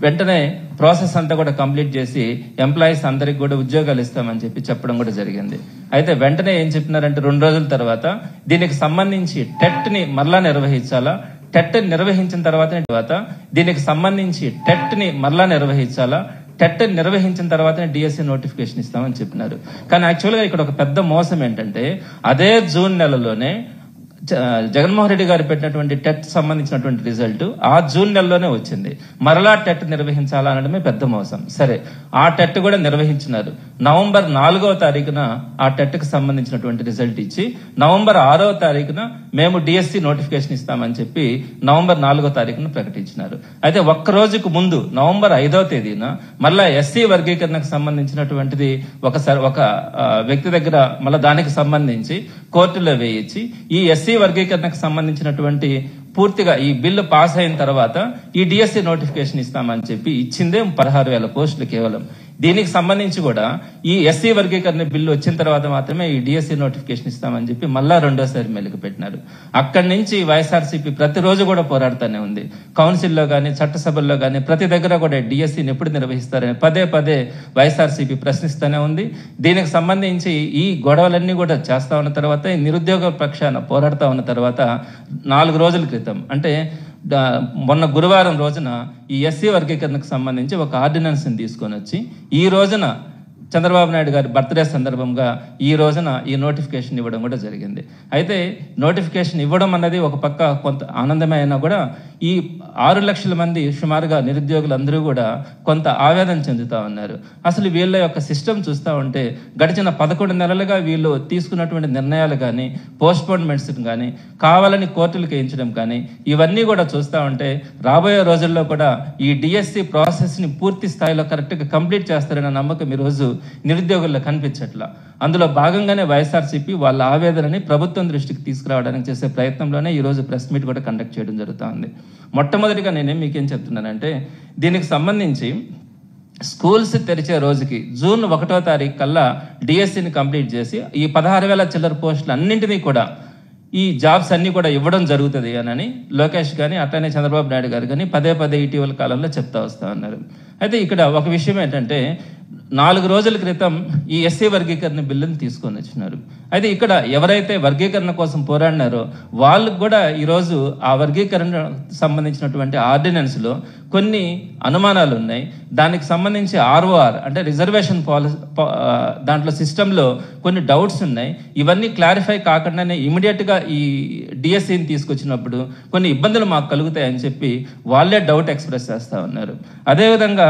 వెంటనే ప్రాసెస్ అంతా కూడా కంప్లీట్ చేసి ఎంప్లాయీస్ అందరికి కూడా ఉద్యోగాలు ఇస్తామని చెప్పడం కూడా జరిగింది. అయితే వెంటనే ఏం చెప్పినారంటే 2 రోజుల తర్వాత దీనికి సంబంధించి టెట్ ని మరలా నిర్వహించాలా, టెట్ నిర్వహించిన తర్వాతనే డిఎస్సి నోటిఫికేషన్ ఇస్తామని చెప్పినారు. కానీ యాక్చువల్గా ఇక్కడ ఒక పెద్ద మోసం ఏంటంటే అదే జూన్ నెలలోనే జగన్మోహన్ రెడ్డి గారు పెట్టినటువంటి టెట్ సంబంధించినటువంటి రిజల్ట్ ఆ జూన్ నెలలోనే వచ్చింది. మరలా టెట్ నిర్వహించాలా అనడమే పెద్ద మోసం. సరే, ఆ టెట్ కూడా నిర్వహించినారు. నవంబర్ 4వ తారీఖున ఆ టెట్ కి సంబంధించినటువంటి రిజల్ట్ ఇచ్చి నవంబర్ 6వ తారీఖున మేము డిఎస్సి నోటిఫికేషన్ ఇస్తామని చెప్పి నవంబర్ 4వ తారీఖున ప్రకటించినారు. అయితే ఒక్క రోజుకు ముందు నవంబర్ 5వ తేదీన మళ్ళా ఎస్సీ వర్గీకరణకు సంబంధించినటువంటిది ఒక వ్యక్తి దగ్గర మళ్ళీ దానికి సంబంధించి కోర్టులో వేయించి ఈ ఎస్సీ వర్గీకరణకు సంబంధించినటువంటి పూర్తిగా ఈ బిల్లు పాస్ అయిన తర్వాత ఈ డిఎస్సి నోటిఫికేషన్ ఇస్తామని చెప్పి ఇచ్చిందే 16,000 పోస్టులు కేవలం. దీనికి సంబంధించి కూడా ఈ ఎస్సీ వర్గీకరణ బిల్లు వచ్చిన తర్వాత మాత్రమే ఈ డిఎస్సి నోటిఫికేషన్ ఇస్తామని చెప్పి మళ్ళా రెండోసారి మెలుగు పెట్టినారు. అక్కడి నుంచి వైఎస్ఆర్సీపీ ప్రతిరోజు కూడా పోరాడుతూనే ఉంది. కౌన్సిల్లో గానీ చట్టసభల్లో గానీ ప్రతి దగ్గర కూడా డిఎస్సిని ఎప్పుడు నిర్వహిస్తారని పదే వైఎస్ఆర్సీపీ ప్రశ్నిస్తూనే ఉంది. దీనికి సంబంధించి ఈ గొడవలన్నీ కూడా చేస్తా ఉన్న తర్వాత నిరుద్యోగ పక్షాన పోరాడుతూ ఉన్న తర్వాత 4 రోజుల క్రితం అంటే మొన్న గురువారం రోజున ఈ ఎస్సీ వర్గీకరణకు సంబంధించి ఒక ఆర్డినెన్స్ ని తీసుకొని వచ్చి ఈ రోజున చంద్రబాబు నాయుడు గారి బర్త్డే సందర్భంగా ఈ రోజున ఈ నోటిఫికేషన్ ఇవ్వడం కూడా జరిగింది. అయితే నోటిఫికేషన్ ఇవ్వడం అన్నది ఒక పక్క కొంత ఆనందమే అయినా కూడా ఈ 6 లక్షల మంది సుమారుగా నిరుద్యోగులందరూ కూడా కొంత ఆవేదన చెందుతా ఉన్నారు. అసలు వీళ్ళ యొక్క సిస్టమ్ చూస్తూ ఉంటే గడిచిన 11 నెలలుగా వీళ్ళు తీసుకున్నటువంటి నిర్ణయాలు కానీ పోస్ట్పోన్మెంట్స్ కానీ కావాలని కోర్టులకు వేయించడం కానీ ఇవన్నీ కూడా చూస్తూ ఉంటే రాబోయే రోజుల్లో కూడా ఈ డిఎస్సి ప్రాసెస్ని పూర్తి స్థాయిలో కరెక్ట్గా కంప్లీట్ చేస్తారన్న నమ్మకం ఈరోజు నిరుద్యోగుల్లో కనిపించట్లా. అందులో భాగంగానే వైఎస్ఆర్సీపీ వాళ్ళ ఆవేదనని ప్రభుత్వం దృష్టికి తీసుకురావడానికి చేసే ప్రయత్నంలోనే ఈరోజు ప్రెస్ మీట్ కూడా కండక్ట్ చేయడం జరుగుతుంది. మొట్టమొదటిగా నేనేం మీకేం చెప్తున్నానంటే దీనికి సంబంధించి స్కూల్స్ తెరిచే రోజుకి జూన్ 1వ తారీఖు కల్లా డిఎస్సిని కంప్లీట్ చేసి ఈ 16,000 చిల్లర పోస్టులు అన్నింటినీ కూడా ఈ జాబ్స్ అన్ని కూడా ఇవ్వడం జరుగుతుంది అని లోకేష్ కానీ అట్లనే చంద్రబాబు నాయుడు గారు కానీ పదే ఇటీవల కాలంలో చెప్తా వస్తా ఉన్నారు. అయితే ఇక్కడ ఒక విషయం ఏంటంటే 4 రోజుల క్రితం ఈ ఎస్సీ వర్గీకరణ బిల్లుని తీసుకొని వచ్చినారు. అయితే ఇక్కడ ఎవరైతే వర్గీకరణ కోసం పోరాడినారో వాళ్ళకు కూడా ఈరోజు ఆ వర్గీకరణ సంబంధించినటువంటి ఆర్డినెన్స్లో కొన్ని అనుమానాలు ఉన్నాయి. దానికి సంబంధించి ఆర్ఓఆర్ అంటే రిజర్వేషన్ పాలసీ దాంట్లో సిస్టంలో కొన్ని డౌట్స్ ఉన్నాయి. ఇవన్నీ క్లారిఫై కాకుండానే ఇమీడియట్గా ఈ డిఎస్సిని తీసుకొచ్చినప్పుడు కొన్ని ఇబ్బందులు మాకు కలుగుతాయని చెప్పి వాళ్ళే డౌట్ ఎక్స్ప్రెస్ చేస్తూ ఉన్నారు. అదేవిధంగా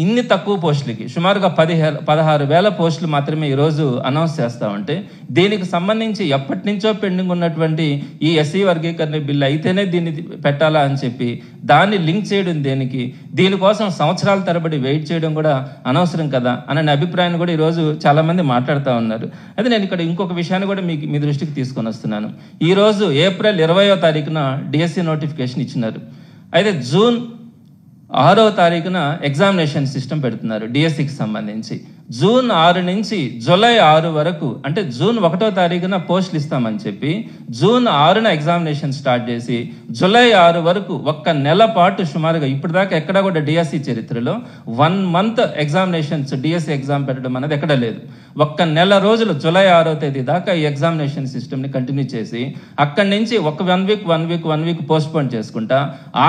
ఇన్ని తక్కువ పోస్టులకి సుమారుగా 16,000 పోస్టులు మాత్రమే ఈరోజు అనౌన్స్ చేస్తూ ఉంటే దీనికి సంబంధించి ఎప్పటి నుంచో పెండింగ్ ఉన్నటువంటి ఈ ఎస్సీ వర్గీకరణ బిల్లు అయితేనే దీన్ని పెట్టాలా అని చెప్పి దాన్ని లింక్ చేయడం దేనికి, దీనికోసం సంవత్సరాల తరబడి వెయిట్ చేయడం కూడా అనవసరం కదా అనే అభిప్రాయాన్ని కూడా ఈరోజు చాలా మంది మాట్లాడుతూ ఉన్నారు. అయితే నేను ఇక్కడ ఇంకొక విషయాన్ని కూడా మీ దృష్టికి తీసుకొని వస్తున్నాను. ఈరోజు ఏప్రిల్ 20వ తారీఖున డిఎస్సి నోటిఫికేషన్ ఇచ్చినారు. అయితే జూన్ 6వ తారీఖున ఎగ్జామినేషన్ సిస్టమ్ పెడుతున్నారు డిఎస్సికి సంబంధించి. జూన్ 6 నుంచి జూలై 6 వరకు అంటే జూన్ 1వ తారీఖున పోస్టులు ఇస్తామని చెప్పి జూన్ 6న ఎగ్జామినేషన్ స్టార్ట్ చేసి జూలై 6 వరకు ఒక్క నెల పాటు సుమారుగా ఇప్పటిదాకా ఎక్కడా కూడా డిఎస్సి చరిత్రలో 1 మంత్ ఎగ్జామినేషన్స్ డిఎస్సి ఎగ్జామ్ పెట్టడం అనేది ఎక్కడ లేదు. ఒక్క నెల రోజులు జూలై 6వ తేదీ దాకా ఈ ఎగ్జామినేషన్ సిస్టమ్ని కంటిన్యూ చేసి అక్కడి నుంచి ఒక 1 వీక్ పోస్ట్పోన్ చేసుకుంటా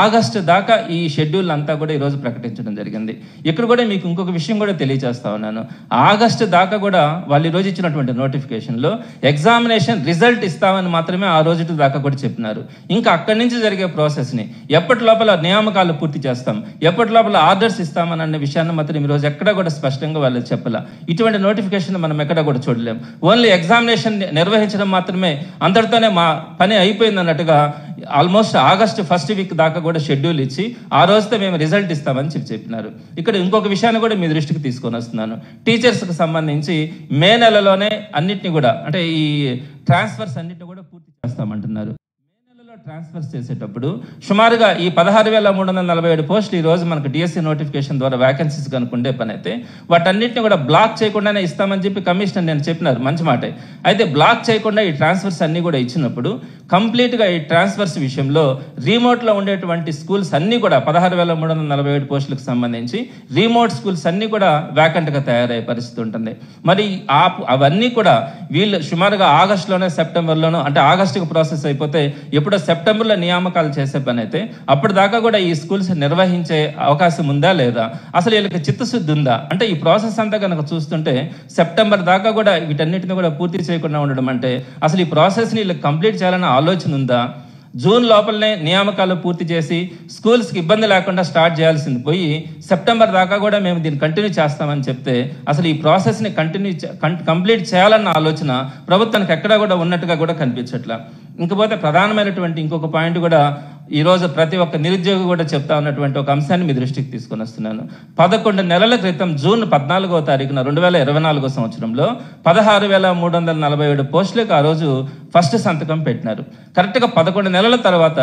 ఆగస్టు దాకా ఈ షెడ్యూల్ అంతా కూడా ఈరోజు ప్రకటించడం జరిగింది. ఇక్కడ కూడా మీకు ఇంకొక విషయం కూడా తెలియజేస్తా ఉన్నాను. ఆగస్టు దాకా కూడా వాళ్ళు ఈరోజు ఇచ్చినటువంటి నోటిఫికేషన్లో ఎగ్జామినేషన్ రిజల్ట్ ఇస్తామని మాత్రమే ఆ రోజు దాకా కూడా చెప్పినారు. ఇంకా అక్కడి నుంచి జరిగే ప్రాసెస్ని ఎప్పటి లోపల నియామకాలు పూర్తి చేస్తాం, ఎప్పటి లోపల ఆర్డర్స్ ఇస్తామని అనే విషయాన్ని మాత్రం ఈరోజు ఎక్కడా కూడా స్పష్టంగా వాళ్ళు చెప్పాల. ఇటువంటి నోటిఫికేషన్ మనం ఎక్కడా కూడా చూడలేం. ఓన్లీ ఎగ్జామినేషన్ నిర్వహించడం మాత్రమే అందరితోనే మా పని అయిపోయింది అన్నట్టుగా ఆల్మోస్ట్ ఆగస్టు 1st వీక్ దాకా కూడా షెడ్యూల్ ఇచ్చి ఆ రోజుతో మేము రిజల్ట్ ఇస్తామని చెప్పినారు. ఇక్కడ ఇంకొక విషయాన్ని కూడా మీ దృష్టికి తీసుకొని వస్తున్నాను. టీచర్స్కి సంబంధించి మే నెలలోనే అన్నిటిని కూడా అంటే ఈ ట్రాన్స్ఫర్స్ అన్నిటిని కూడా పూర్తి చేస్తామంటున్నారు. ట్రాన్స్ఫర్స్ చేసేటప్పుడు సుమారుగా ఈ 16,347 పోస్టులు ఈ రోజు మనకు డిఎస్సి నోటిఫికేషన్ ద్వారా వ్యాకెన్సీస్ కనుక్కుండే పని అయితే వాటన్నిటిని కూడా బ్లాక్ చేయకుండానే ఇస్తామని చెప్పి కమిషనర్ నేను చెప్పినారు, మంచి మాటే. అయితే బ్లాక్ చేయకుండా ఈ ట్రాన్స్ఫర్స్ అన్ని కూడా ఇచ్చినప్పుడు కంప్లీట్గా ఈ ట్రాన్స్ఫర్స్ విషయంలో రిమోట్లో ఉండేటువంటి స్కూల్స్ అన్నీ కూడా 16,347 పోస్టులకు సంబంధించి రిమోట్ స్కూల్స్ అన్నీ కూడా వ్యాకెంట్గా తయారయ్యే పరిస్థితి ఉంటుంది. మరి అవన్నీ కూడా వీళ్ళు సుమారుగా ఆగస్టులోనే సెప్టెంబర్లోనో, అంటే ఆగస్టుకు ప్రాసెస్ అయిపోతే ఎప్పుడో సెప్టెంబర్లో నియామకాలు చేసే పని అయితే అప్పటిదాకా కూడా ఈ స్కూల్స్ నిర్వహించే అవకాశం ఉందా లేదా, అసలు వీళ్ళకి చిత్తశుద్ధి ఉందా? అంటే ఈ ప్రాసెస్ అంతా కనుక చూస్తుంటే సెప్టెంబర్ దాకా కూడా వీటన్నిటిని కూడా పూర్తి చేయకుండా ఉండడం అంటే అసలు ఈ ప్రాసెస్ని వీళ్ళకి కంప్లీట్ చేయాలన్న ఆలోచన ఉందా? జూన్ లోపలనే నియామకాలు పూర్తి చేసి స్కూల్స్కి ఇబ్బంది లేకుండా స్టార్ట్ చేయాల్సింది పోయి సెప్టెంబర్ దాకా కూడా మేము దీన్ని కంటిన్యూ చేస్తామని చెప్తే అసలు ఈ ప్రాసెస్ని కంప్లీట్ చేయాలన్న ఆలోచన ప్రభుత్వానికి ఎక్కడా కూడా ఉన్నట్టుగా కూడా కనిపించట్లా. ఇంకపోతే ప్రధానమైనటువంటి ఇంకొక పాయింట్ కూడా ఈరోజు ప్రతి ఒక్క నిరుద్యోగి కూడా చెప్తా ఉన్నటువంటి ఒక అంశాన్ని మీ దృష్టికి తీసుకొని వస్తున్నాను. 11 నెలల క్రితం జూన్ 14వ తారీఖున 2024 సంవత్సరంలో 16,347 పోస్టులకు ఆ రోజు ఫస్ట్ సంతకం పెట్టినారు. కరెక్ట్గా 11 నెలల తర్వాత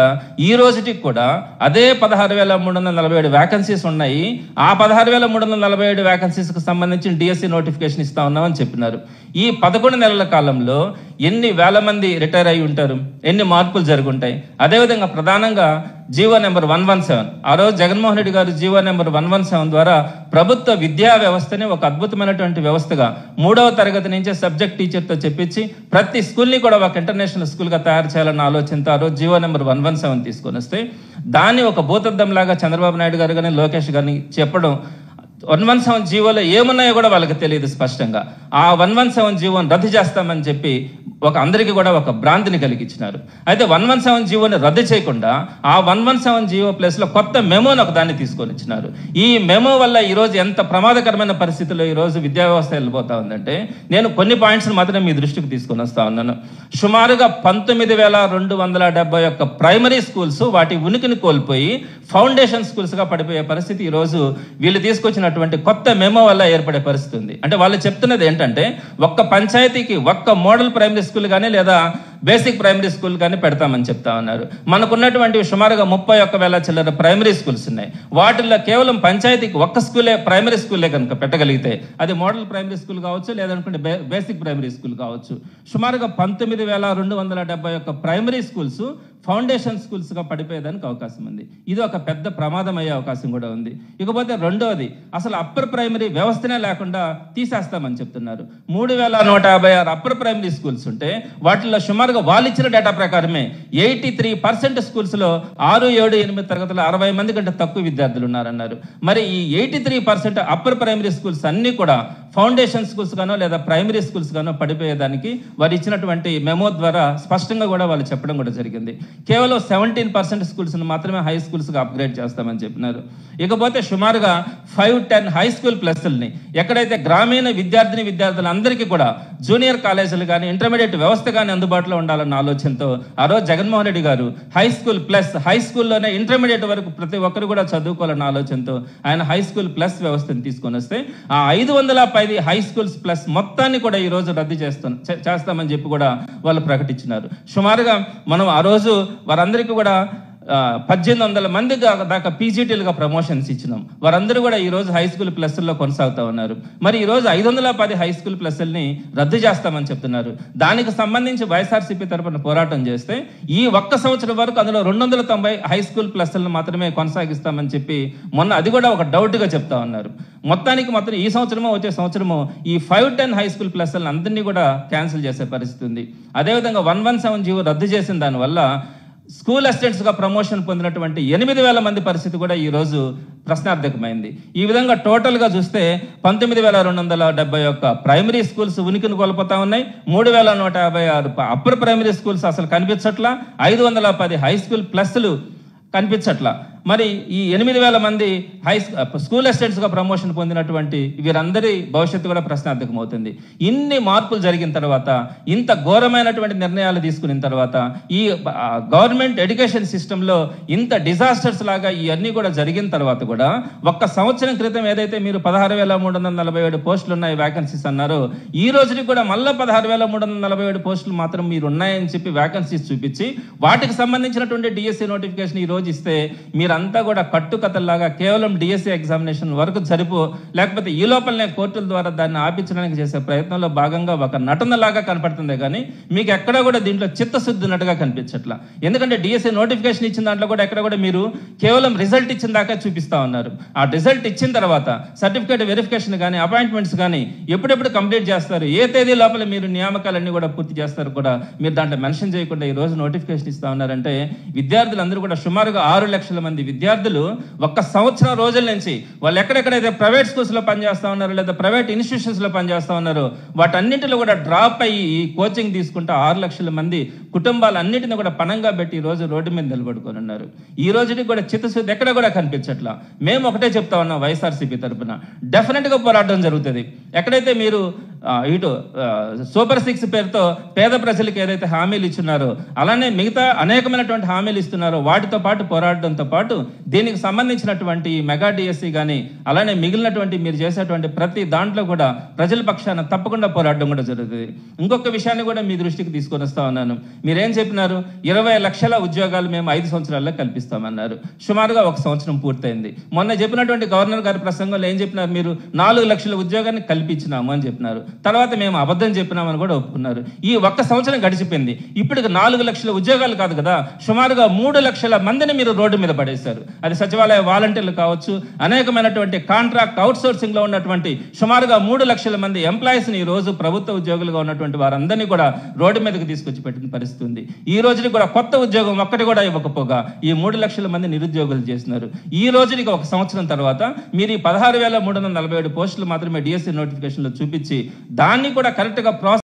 ఈ రోజుకి కూడా అదే 16,347 వ్యాకెన్సీస్ ఉన్నాయి. ఆ 16,347 వ్యాకెన్సీస్కి సంబంధించి డిఎస్సి నోటిఫికేషన్ ఇస్తా ఉన్నామని చెప్పినారు. ఈ 11 నెలల కాలంలో ఎన్ని వేల మంది రిటైర్ అయి ఉంటారు, ఎన్ని మార్పులు జరుగుంటాయి? అదేవిధంగా ప్రధానంగా జీవో నెంబర్ 117, ఆ రోజు జగన్మోహన్ రెడ్డి గారు జీవో నెంబర్ 117 ద్వారా ప్రభుత్వ విద్యా వ్యవస్థని ఒక అద్భుతమైనటువంటి వ్యవస్థగా 3వ తరగతి నుంచే సబ్జెక్ట్ టీచర్తో చెప్పించి ప్రతి స్కూల్ని కూడా ఒక ఇంటర్నేషనల్ స్కూల్గా తయారు చేయాలన్న ఆలోచనతో ఆ రోజు జీవో నెంబర్ 117 తీసుకొని వస్తే దాన్ని ఒక భూతద్దంలాగా చంద్రబాబు నాయుడు గారు కానీ లోకేష్ గారిని చెప్పడం, 117 జీవోలో ఏమున్నాయో కూడా వాళ్ళకి తెలియదు స్పష్టంగా. ఆ 117 జీవోని రద్దు చేస్తామని చెప్పి అందరికీ కూడా ఒక భ్రాంతిని కలిగించినారు. అయితే 117 జీవోని రద్దు చేయకుండా ఆ 117 జీవో ప్లేస్లో కొత్త మెమోని ఒక దాన్ని తీసుకొని ఇచ్చినారు. ఈ మెమో వల్ల ఈరోజు ఎంత ప్రమాదకరమైన పరిస్థితుల్లో ఈరోజు విద్యా వ్యవస్థ వెళ్ళిపోతా ఉందంటే నేను కొన్ని పాయింట్స్ని మాత్రమే మీ దృష్టికి తీసుకొని వస్తా ఉన్నాను. సుమారుగా 19,271 ప్రైమరీ స్కూల్స్ వాటి ఉనికిని కోల్పోయి ఫౌండేషన్ స్కూల్స్గా పడిపోయే పరిస్థితి ఈరోజు వీళ్ళు తీసుకొచ్చినటువంటి కొత్త మెమో వల్ల ఏర్పడే పరిస్థితి ఉంది. అంటే వాళ్ళు చెప్తున్నది ఏంటంటే ఒక్క పంచాయతీకి ఒక్క మోడల్ ప్రైమరీ స్కూల్ కానీ లేదా బేసిక్ ప్రైమరీ స్కూల్ కానీ పెడతామని చెప్తా ఉన్నారు. మనకున్నటువంటి సుమారుగా 31,000 చిల్లర ప్రైమరీ స్కూల్స్ ఉన్నాయి. వాటిల్లో కేవలం పంచాయతీకి ఒక్క ప్రైమరీ స్కూలే కనుక పెట్టగలిగితే అది మోడల్ ప్రైమరీ స్కూల్ కావచ్చు, లేదనుకుంటే బేసిక్ ప్రైమరీ స్కూల్ కావచ్చు. సుమారుగా 19,271 ప్రైమరీ స్కూల్స్ ఫౌండేషన్ స్కూల్స్గా పడిపోయేదానికి అవకాశం ఉంది. ఇది ఒక పెద్ద ప్రమాదం అయ్యే అవకాశం కూడా ఉంది. ఇకపోతే రెండవది, అసలు అప్పర్ ప్రైమరీ వ్యవస్థనే లేకుండా తీసేస్తామని చెప్తున్నారు. 3,156 అప్పర్ ప్రైమరీ స్కూల్స్ ఉంటే వాటిల్లో సుమారుగా వాళ్ళు ఇచ్చిన డేటా ప్రకారమే 83% స్కూల్స్లో 6, 7, 8 తరగతులు 60 మంది కంటే తక్కువ విద్యార్థులు ఉన్నారన్నారు. మరి ఈ 83% అప్పర్ ప్రైమరీ స్కూల్స్ అన్నీ కూడా ఫౌండేషన్ స్కూల్స్ గానో లేదా ప్రైమరీ స్కూల్స్ గానో పడిపోయేదానికి వారు ఇచ్చినటువంటి మెమో ద్వారా స్పష్టంగా కూడా వాళ్ళు చెప్పడం కూడా జరిగింది. కేవలం 17% స్కూల్స్ని మాత్రమే హై స్కూల్స్గా అప్గ్రేడ్ చేస్తామని చెప్పినారు. ఇకపోతే సుమారుగా 5-10 హై స్కూల్ ప్లస్ని ఎక్కడైతే గ్రామీణ విద్యార్థులందరికీ కూడా జూనియర్ కాలేజీలు కానీ ఇంటర్మీడియట్ వ్యవస్థ కానీ అందుబాటులో ఉండాలన్న ఆలోచనతో ఆ రోజు జగన్మోహన్ రెడ్డి గారు హై స్కూల్ ప్లస్, హై స్కూల్లోనే ఇంటర్మీడియట్ వరకు ప్రతి ఒక్కరు కూడా చదువుకోవాలన్న ఆలోచనతో ఆయన హై స్కూల్ ప్లస్ వ్యవస్థను తీసుకొని వస్తే ఆ 510 హై స్కూల్స్ ప్లస్ మొత్తాన్ని కూడా ఈ రోజు రద్దు చేస్తామని చెప్పి కూడా వాళ్ళు ప్రకటించినారు. సుమారుగా మనం ఆ రోజు వారందరికీ కూడా 1,800 మంది దాకా పీజీటీలుగా ప్రమోషన్స్ ఇచ్చినాం. వారందరూ కూడా ఈరోజు హై స్కూల్ ప్లస్ల్లో కొనసాగుతూ ఉన్నారు. మరి ఈరోజు 510 హై స్కూల్ ప్లస్ని రద్దు చేస్తామని చెప్తున్నారు. దానికి సంబంధించి వైఎస్ఆర్సీపీ తరపున పోరాటం చేస్తే ఈ ఒక్క సంవత్సరం వరకు అందులో 290 హై స్కూల్ ప్లస్లను మాత్రమే కొనసాగిస్తామని చెప్పి మొన్న అది కూడా ఒక డౌట్గా చెప్తా ఉన్నారు. మొత్తానికి మాత్రం ఈ సంవత్సరమో వచ్చే సంవత్సరమో ఈ 5-10 హై స్కూల్ ప్లస్లను అందరినీ కూడా క్యాన్సిల్ చేసే పరిస్థితి ఉంది. అదేవిధంగా 117 జీవో రద్దు చేసిన దానివల్ల స్కూల్ అసిస్టెంట్స్గా ప్రమోషన్ పొందినటువంటి 8,000 మంది పరిస్థితి కూడా ఈరోజు ప్రశ్నార్థకమైంది. ఈ విధంగా టోటల్గా చూస్తే 19,271 ప్రైమరీ స్కూల్స్ ఉనికిని కోల్పోతా ఉన్నాయి. 3,156 అప్పర్ ప్రైమరీ స్కూల్స్ అసలు కనిపించట్లా. 510 హై స్కూల్ ప్లస్లు కనిపించట్లా. మరి ఈ 8,000 మంది స్కూల్ అసిస్టెంట్స్గా ప్రమోషన్ పొందినటువంటి వీరందరి భవిష్యత్తు కూడా ప్రశ్నార్థకం అవుతుంది. ఇన్ని మార్పులు జరిగిన తర్వాత, ఇంత ఘోరమైనటువంటి నిర్ణయాలు తీసుకున్న తర్వాత, ఈ గవర్నమెంట్ ఎడ్యుకేషన్ సిస్టంలో ఇంత డిజాస్టర్స్ లాగా ఇవన్నీ కూడా జరిగిన తర్వాత కూడా ఒక్క సంవత్సరం క్రితం ఏదైతే మీరు 16,347 పోస్టులు ఉన్నాయి వ్యాకెన్సీస్ అన్నారో, ఈ రోజుకి కూడా మళ్ళీ 16,347 పోస్టులు మాత్రం మీరు ఉన్నాయని చెప్పి వ్యాకెన్సీస్ చూపించి వాటికి సంబంధించినటువంటి డిఎస్సి నోటిఫికేషన్ ఈ రోజు ఇస్తే మీరు వీళ్ళంతా కూడా కట్టుకథల్లాగా కేవలం డిఎస్సి ఎగ్జామినేషన్ వరకు సరిపో, లేకపోతే ఈ లోపలనే కోర్టుల ద్వారా దాన్ని ఆపించడానికి చేసే ప్రయత్నంలో భాగంగా ఒక నటనలాగా కనపడుతుంది కానీ మీకు ఎక్కడ కూడా దీంట్లో చిత్తశుద్ధి ఉన్నట్టుగా కనిపించట్లా. ఎందుకంటే డిఎస్సి నోటిఫికేషన్ ఇచ్చిన దాంట్లో కూడా ఎక్కడ కూడా మీరు కేవలం రిజల్ట్ ఇచ్చిన దాకా చూపిస్తా ఉన్నారు. ఆ రిజల్ట్ ఇచ్చిన తర్వాత సర్టిఫికేట్ వెరిఫికేషన్ కానీ అపాయింట్మెంట్స్ కానీ ఎప్పుడెప్పుడు కంప్లీట్ చేస్తారు, ఏ తేదీ లోపల మీరు నియామకాలన్నీ కూడా పూర్తి చేస్తారు కూడా మీరు దాంట్లో మెన్షన్ చేయకుండా ఈ రోజు నోటిఫికేషన్ ఇస్తా ఉన్నారంటే విద్యార్థులందరూ కూడా సుమారుగా 6 లక్షల మంది విద్యార్థులు ఒక్క సంవత్సరం రోజుల నుంచి వాళ్ళు ఎక్కడెక్కడైతే ప్రైవేట్ స్కూల్స్లో పనిచేస్తా ఉన్నారో లేదా ప్రైవేట్ ఇన్స్టిట్యూషన్స్లో పనిచేస్తా ఉన్నారో వాటన్నింటిలో కూడా డ్రాప్ అయ్యి ఈ కోచింగ్ తీసుకుంటూ 6 లక్షల మంది కుటుంబాలన్నింటినీ కూడా పణంగా పెట్టి ఈ రోజు రోడ్డు మీద నిలబడుకొని ఉన్నారు. ఈ రోజుకి కూడా చిత్తశుద్ధి ఎక్కడ కూడా కనిపించట్లా. మేము ఒకటే చెప్తా ఉన్నాం వైఎస్ఆర్సీపీ తరఫున, డెఫినెట్గా పోరాటం జరుగుతుంది. ఎక్కడైతే మీరు ఇటు సూపర్ 6 పేరుతో పేద ప్రజలకు ఏదైతే హామీలు ఇచ్చున్నారో అలానే మిగతా అనేకమైనటువంటి హామీలు ఇస్తున్నారో వాటితో పాటు పోరాటంతో పాటు దీనికి సంబంధించినటువంటి మెగా డిఎస్సి కానీ అలానే మిగిలినటువంటి మీరు చేసేటువంటి ప్రతి దాంట్లో కూడా ప్రజల పక్షాన తప్పకుండా పోరాటం కూడా జరుగుతుంది. ఇంకొక విషయాన్ని కూడా మీ దృష్టికి తీసుకొని వస్తా ఉన్నాను. మీరేం చెప్పినారు, 20 లక్షల ఉద్యోగాలు మేము 5 సంవత్సరాల్లో కల్పిస్తామన్నారు. సుమారుగా 1 సంవత్సరం పూర్తయింది. మొన్న చెప్పినటువంటి గవర్నర్ గారి ప్రసంగంలో ఏం చెప్పినారు, మీరు 4 లక్షల ఉద్యోగాన్ని కల్పించినాము అని చెప్పినారు. తర్వాత మేము అబద్ధం చెప్పినామని కూడా ఒప్పుకున్నారు. ఈ 1 సంవత్సరం గడిచిపోయింది. ఇప్పటికి 4 లక్షల ఉద్యోగాలు కాదు కదా, సుమారుగా 3 లక్షల మందిని మీరు రోడ్డు మీద పడేశారు. అది సచివాలయ వాలంటీర్లు కావచ్చు, అనేకమైనటువంటి కాంట్రాక్ట్ అవుట్సోర్సింగ్ లో ఉన్నటువంటి సుమారుగా 3 లక్షల మంది ఎంప్లాయీస్ ని ఈ రోజు ప్రభుత్వ ఉద్యోగులుగా ఉన్నటువంటి వారందరినీ కూడా రోడ్డు మీదకి తీసుకొచ్చి పెట్టిన పరిస్థితి ఉంది. ఈ రోజుకి కూడా కొత్త ఉద్యోగం ఒక్కటి కూడా ఇవ్వకపోగా ఈ 3 లక్షల మంది నిరుద్యోగులు చేస్తున్నారు. ఈ రోజుకి 1 సంవత్సరం తర్వాత మీరు ఈ 16,347 పోస్టులు మాత్రమే డిఎస్సి నోటిఫికేషన్ లో చూపించి దాన్ని కూడా కరెక్ట్ గా